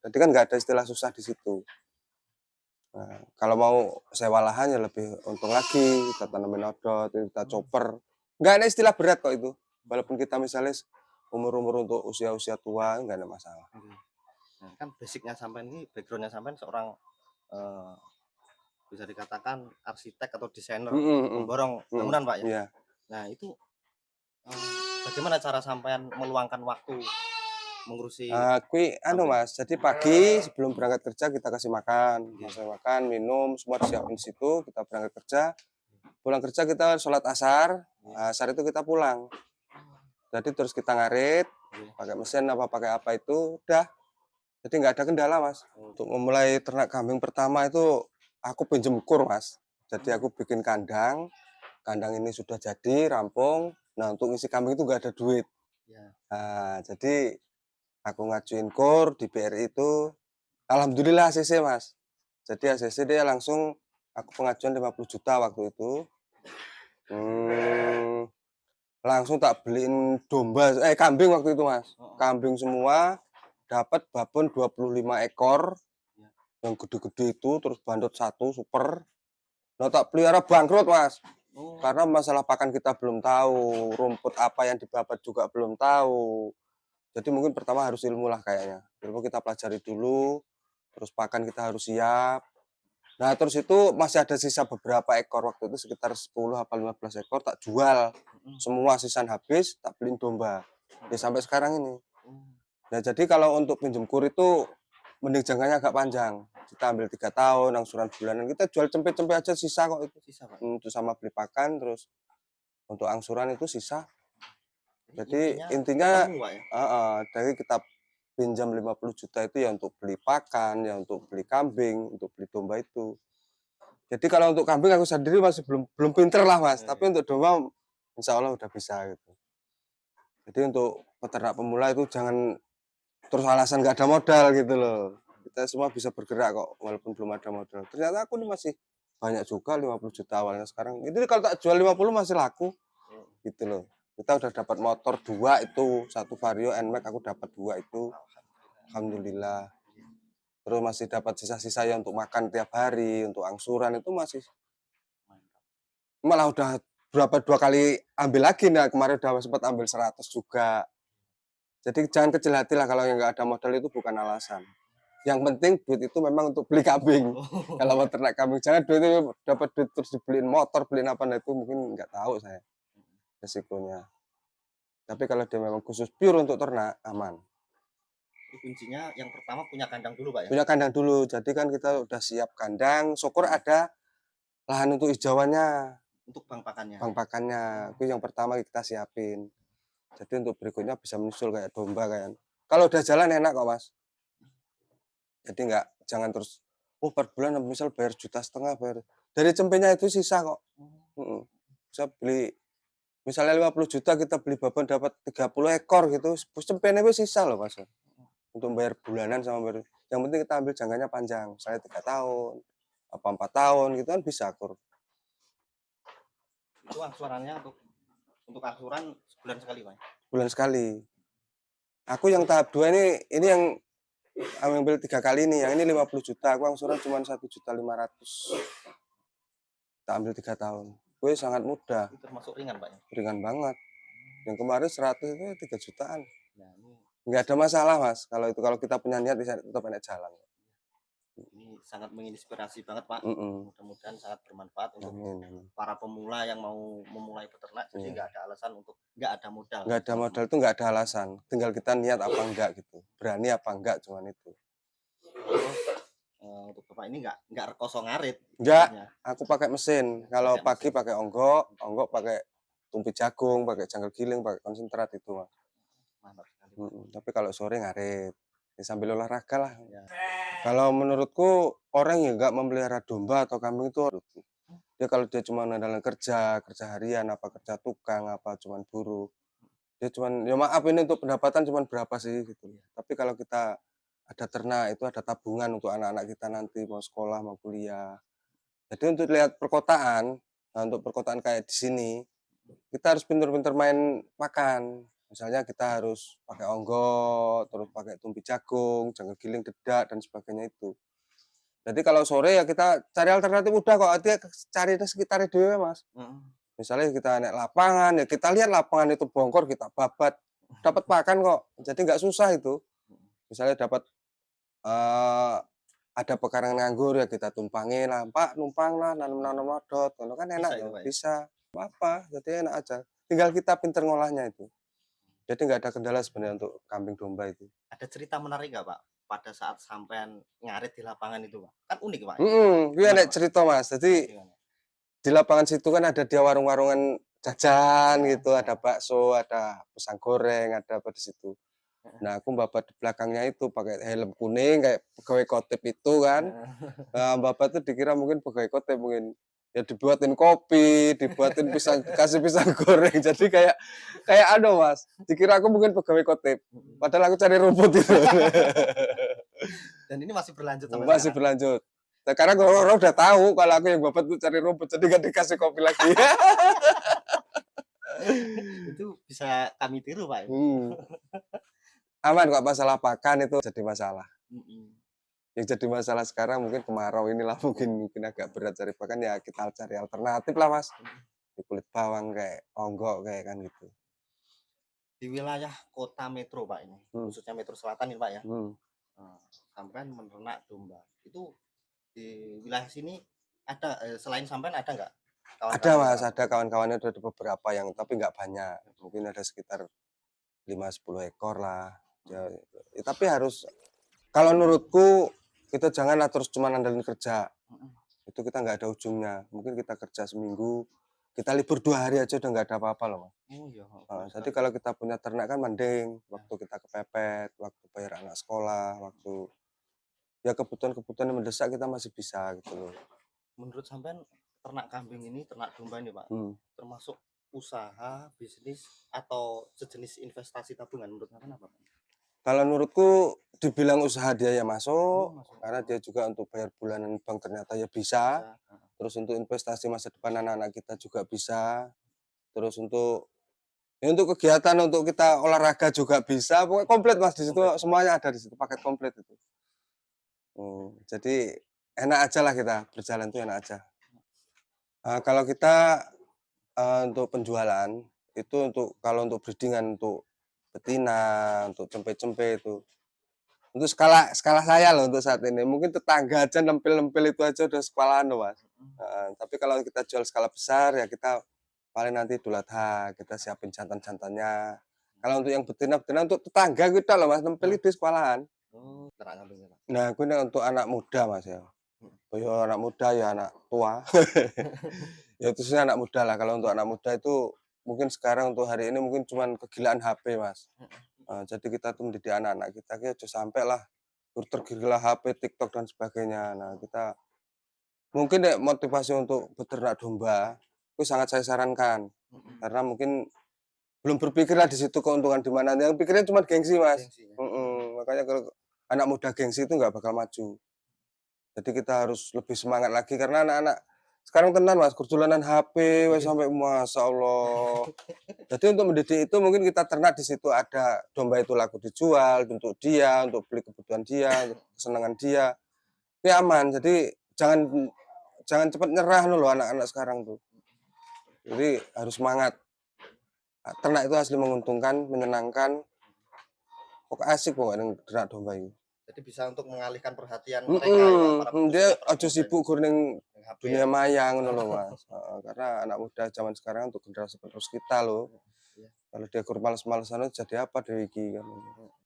Jadi kan nggak ada istilah susah di situ. Nah, kalau mau sewa lahan ya lebih untung lagi, kita tanamin odot, kita chopper. Nggak ada istilah berat kok itu. Walaupun kita misalnya umur-umur untuk usia-usia tua, nggak ada masalah. Nah, kan basicnya sampean ini, backgroundnya sampean seorang eh, bisa dikatakan arsitek atau desainer pemborong bangunan Pak ya. Iya. Nah itu bagaimana cara sampean meluangkan waktu mengurusi Kui anu kambing? Mas, jadi pagi sebelum berangkat kerja kita kasih makan, kasih makan, minum, semua disiapin di situ, kita berangkat kerja. Pulang kerja kita sholat asar, asar itu kita pulang. Jadi terus kita ngarit, pakai mesin apa pakai apa itu, udah. Jadi nggak ada kendala Mas. Untuk memulai ternak kambing pertama itu aku pinjem kur Mas. Jadi aku bikin kandang, kandang ini sudah jadi, rampung. Nah untuk ngisi kambing itu nggak ada duit. Nah, jadi aku ngajuin kur di BRI itu, alhamdulillah ACC Mas. Jadi ACC dia langsung, aku pengajuan 50 juta waktu itu. Langsung tak beliin kambing waktu itu Mas. Kambing semua, dapat babon 25 ekor, yang gede-gede itu, terus bandot satu, super. Nah tak pelihara bangkrut Mas. Karena masalah pakan kita belum tahu, rumput apa yang dibabat juga belum tahu. Jadi mungkin pertama harus ilmu lah kayaknya. Ilmu kita pelajari dulu, terus pakan kita harus siap. Nah terus itu masih ada sisa beberapa ekor, waktu itu sekitar 10 atau 15 ekor tak jual. Semua sisan habis, tak beliin domba. Ya sampai sekarang ini. Nah jadi kalau untuk pinjem kur itu mending jangkanya agak panjang. Kita ambil 3 tahun, angsuran bulanan. Kita jual cempe-cempe aja sisa kok itu. Sisa Pak. Untuk sama beli pakan, terus untuk angsuran itu sisa. Jadi intinya ketemu, Pak, ya? dari kita pinjam 50 juta itu ya untuk beli pakan, ya untuk beli kambing, untuk beli domba itu. Jadi kalau untuk kambing aku sendiri masih belum pinter lah Mas, tapi untuk domba insya Allah udah bisa gitu. Jadi untuk peternak pemula itu jangan terus alasan nggak ada modal gitu loh. Kita semua bisa bergerak kok walaupun belum ada modal. Ternyata aku ini masih banyak juga 50 juta awalnya sekarang. Itu kalau tak jual 50 masih laku gitu loh. Kita udah dapat motor 2 itu, satu Vario NMAX aku dapat 2 itu. Alhamdulillah. Terus masih dapat sisa-sisa ya untuk makan tiap hari, untuk angsuran itu masih malah udah berapa 2 kali ambil lagi. Nah kemarin udah sempat ambil 100 juga. Jadi jangan kecil hati lah, kalau yang nggak ada modal itu bukan alasan. Yang penting duit itu memang untuk beli kambing. Kalau mau ternak kambing, jangan duit itu dapat duit terus dibeliin motor, beliin apa, nah itu mungkin nggak tahu saya resikonya. Tapi kalau dia memang khusus pure untuk ternak, aman. Kuncinya yang pertama punya kandang dulu Pak ya? Punya kandang dulu, jadi kan kita udah siap kandang, syukur ada lahan untuk hijauannya. Untuk bang pakannya? Bang pakannya, itu yang pertama kita siapin. Jadi untuk berikutnya bisa menyusul kayak domba kan. Kalau udah jalan enak kok Mas. Jadi jangan terus, per bulan misal bayar 1,5 juta, bayar. Dari cempenya itu sisa kok. Bisa beli, misalnya 50 juta kita beli babon dapat 30 ekor gitu, cempenya itu sisa loh Mas. Untuk bayar bulanan sama bayar. Yang penting kita ambil jangkanya panjang, misalnya 3 tahun, apa 4 tahun gitu kan bisa kur. Itu angsurannya untuk angsuran sebulan sekali Pak? Bulan sekali. Aku yang tahap 2 ini yang ambil 3 kali nih, yang ini 50 juta, aku angsuran cuma 1,5 juta. Kita ambil 3 tahun. Gue sangat mudah. Itu termasuk ringan Pak ya? Ringan banget. Yang kemarin 100 itu 3 jutaan. Nah, Nggak ada masalah Mas. Kalau kita punya niat bisa tetap enak jalan. Ini sangat menginspirasi banget Pak. Mudah-mudahan sangat bermanfaat untuk para pemula yang mau memulai peternak. Jadi nggak ada alasan untuk nggak ada modal. Nggak ada modal itu nggak ada alasan. Tinggal kita niat apa enggak gitu. Berani apa enggak, cuman itu. Untuk Bapak ini nggak kosong ngarit. Enggak, aku pakai mesin. Kalau pagi pakai onggok pakai tumpi jagung, pakai jangkar giling, pakai konsentrat itu Mas. Mantap sekali. Tapi kalau sore ngarit, ya sambil olahraga lah. Ya. Kalau menurutku orang yang nggak memelihara domba atau kambing itu, dia kalau dia cuma andalan kerja harian, apa kerja tukang, apa cuman buruh, dia cuman, ya maaf ini untuk pendapatan cuman berapa sih gitu. Tapi kalau kita ada ternak itu ada tabungan untuk anak-anak kita nanti mau sekolah mau kuliah. Jadi untuk lihat perkotaan, nah untuk perkotaan kayak di sini kita harus pintar-pintar main pakan. Misalnya kita harus pakai onggot, terus pakai tumpi jagung, jangkar giling, dedak dan sebagainya itu. Jadi kalau sore ya kita cari alternatif udah kok, artinya cari di sekitar dewe Mas. Misalnya kita naik lapangan, ya kita lihat lapangan itu bongkor, kita babat, dapat pakan kok. Jadi nggak susah itu. Misalnya dapat ada pekarangan nganggur ya kita tumpangi lah, Pak numpang lah nanam-nanam modot, kalau kan enak Bisa itu, tuh, Pak, ya? bisa apa, jadi enak aja. Tinggal kita pinter ngolahnya itu. Jadi nggak ada kendala sebenarnya untuk kambing domba itu. Ada cerita menarik nggak, Pak, pada saat sampean ngarit di lapangan itu, Pak? Kan unik, Pak, ya? Kuwi Gimana, enek Pak? cerita Mas. Jadi Gimana? di lapangan situ kan ada dia warung-warungan jajan gitu, ada Heeh. bakso, ada pisang goreng, ada apa di situ. Heeh. Nah, aku babat di belakangnya itu pakai helm kuning kayak pegawai kotip itu kan. Heeh. Nah, babat tuh dikira mungkin pegawai kotip mungkin. Ya dibuatin kopi, dibuatin pisang, kasih pisang goreng. Jadi kayak kayak Mas. Dikira aku mungkin pegawai kotip. Padahal aku cari rumput itu. Dan ini masih berlanjut sampai Masih sekarang? berlanjut. Nah, karena orang-orang udah tahu kalau aku yang babat tuh cari rumput, jadi nggak dikasih kopi lagi. Itu bisa kami tiru, Pak, ya? Aman kok, masalah pakan itu jadi masalah. Mhm. Yang jadi masalah sekarang mungkin kemarau inilah mungkin agak berat cari pakan, ya kita cari alternatif lah Mas. Di kulit bawang kayak onggok kayak kan gitu. Di wilayah kota metro, Pak, ini, khususnya Metro Selatan ini, Pak, ya? Sampean menernak domba. Itu di wilayah sini ada, selain sampean ada nggak Ada kawan-kawan Mas, Pak? ada kawan-kawannya ada beberapa yang tapi nggak banyak. Mungkin ada sekitar 5-10 ekor lah. Ya, tapi harus kalau menurutku kita janganlah terus cuma andalin kerja. Mhm. Itu kita nggak ada ujungnya. Mungkin kita kerja seminggu, kita libur 2 hari aja udah nggak ada apa-apa loh Mas. Oh iya, heeh, bener Jadi sekali. kalau kita punya ternak kan mending waktu kita kepepet, waktu bayar anak sekolah, waktu ya kebutuhan-kebutuhan yang mendesak kita masih bisa gitu loh. Menurut sampean ternak kambing ini, ternak domba ini, Pak, termasuk usaha, bisnis, atau sejenis investasi tabungan menurut sampean apa, Pak? Kalau menurutku dibilang usaha dia ya Oh, masuk, masuk, karena dia juga untuk bayar bulanan bank ternyata ya bisa. bisa, heeh. Terus untuk investasi masa depan anak-anak kita juga bisa. Terus untuk ya untuk kegiatan untuk kita olahraga juga bisa. Pokoknya komplit Mas di situ Komplit, Pak. semuanya ada di situ paket komplit itu. Jadi enak aja lah kita berjalan tuh enak aja. Kalau kita untuk penjualan itu kalau untuk breeding-an untuk betina, untuk cempe-cempe itu. Untuk skala skala saya loh untuk saat ini. Mungkin tetangga aja nempel-nempel itu aja udah sekolahan loh Mas. Tapi kalau kita jual skala besar ya kita paling nanti Idul Adha kita siapin jantan-jantannya. Kalau untuk yang betina-betina untuk tetangga kita loh Mas, nempel itu sekolahan. Oh, ternak kambing ya, Pak? Nah, aku ini untuk anak muda Mas ya. Ya anak muda ya anak tua. Ya khususnya anak muda lah. Kalau untuk anak muda itu mungkin sekarang untuk hari ini mungkin cuman kegilaan HP Mas. Jadi kita tuh mendidik anak-anak kita aja sampai lah tergila HP, TikTok dan sebagainya. Nah, kita mungkin deh motivasi untuk beternak domba itu sangat saya sarankan. Karena mungkin belum berpikirlah di situ keuntungan di mana. Yang pikirnya cuma gengsi, Mas. Gengsi ya? Makanya kalau anak muda gengsi itu nggak bakal maju. Jadi kita harus lebih semangat lagi karena anak-anak sekarang tenan Mas, kurjulanan HP wes Iya. sampai Masya Allah. Jadi untuk mendidik itu mungkin kita ternak di situ ada domba itu laku dijual untuk dia, untuk beli kebutuhan dia, untuk kesenangan dia. Ini aman. Jadi jangan jangan cepat nyerah loh anak-anak sekarang tuh. Jadi harus semangat. Ternak itu asli menguntungkan, menyenangkan. Pokok asik pokoknya ternak domba itu. Jadi bisa untuk mengalihkan perhatian mereka ya, Pak, para Dia pekerja, para aja pemuda sibuk gurning yang HP dunia ya. maya ngono loh Mas. Karena anak muda zaman sekarang untuk generasi penerus kita loh. Iya. Kalau dia kur males-malesan jadi apa deh iki kan.